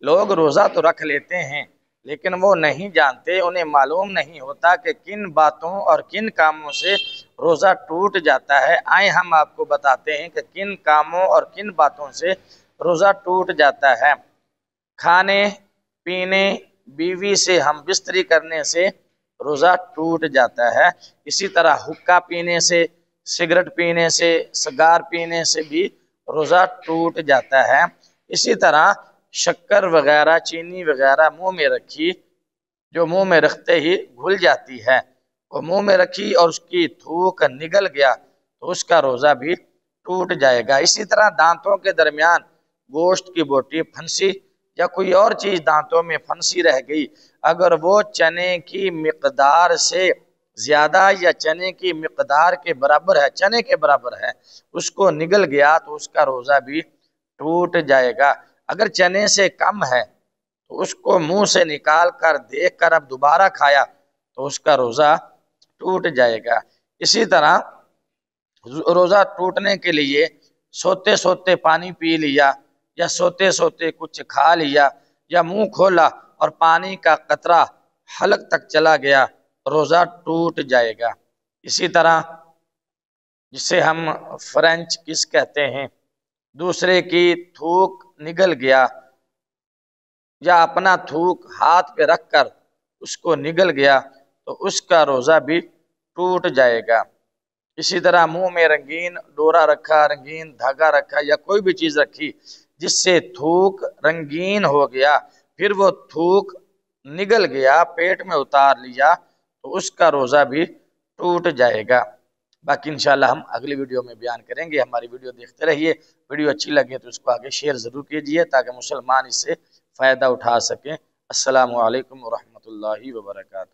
लोग रोज़ा तो रख लेते हैं लेकिन वो नहीं जानते, उन्हें मालूम नहीं होता कि किन बातों और किन कामों से रोज़ा टूट जाता है। आए हम आपको बताते हैं कि किन कामों और किन बातों से रोज़ा टूट जाता है। खाने पीने, बीवी से हम बिस्तरी करने से रोज़ा टूट जाता है। इसी तरह हुक्का पीने से, सिगरेट पीने से, सिगार पीने से भी रोज़ा टूट जाता है। इसी तरह शक्कर वगैरह, चीनी वगैरह मुंह में रखी, जो मुंह में रखते ही घुल जाती है, वो मुंह में रखी और उसकी थूक निगल गया तो उसका रोज़ा भी टूट जाएगा। इसी तरह दांतों के दरमियान गोश्त की बोटी फंसी या कोई और चीज़ दांतों में फंसी रह गई, अगर वो चने की मिकदार से ज़्यादा या चने की मिकदार के बराबर है, चने के बराबर है, उसको निगल गया तो उसका रोज़ा भी टूट जाएगा। अगर चने से कम है तो उसको मुंह से निकाल कर देख कर अब दोबारा खाया तो उसका रोज़ा टूट जाएगा। इसी तरह रोज़ा टूटने के लिए सोते सोते पानी पी लिया या सोते सोते कुछ खा लिया या मुंह खोला और पानी का कतरा हलक तक चला गया, रोज़ा टूट जाएगा। इसी तरह जिसे हम फ्रेंच किस कहते हैं, दूसरे की थूक निगल गया या अपना थूक हाथ पे रख कर उसको निगल गया तो उसका रोज़ा भी टूट जाएगा। इसी तरह मुंह में रंगीन डोरा रखा, रंगीन धागा रखा या कोई भी चीज़ रखी जिससे थूक रंगीन हो गया, फिर वो थूक निगल गया, पेट में उतार लिया तो उसका रोज़ा भी टूट जाएगा। बाकी इंशाल्लाह हम अगली वीडियो में बयान करेंगे। हमारी वीडियो देखते रहिए। वीडियो अच्छी लगे तो उसको आगे शेयर ज़रूर कीजिए ताकि मुसलमान इससे फ़ायदा उठा सकें। अस्सलामु अलैकुम व रहमतुल्लाहि व बरकातुहू।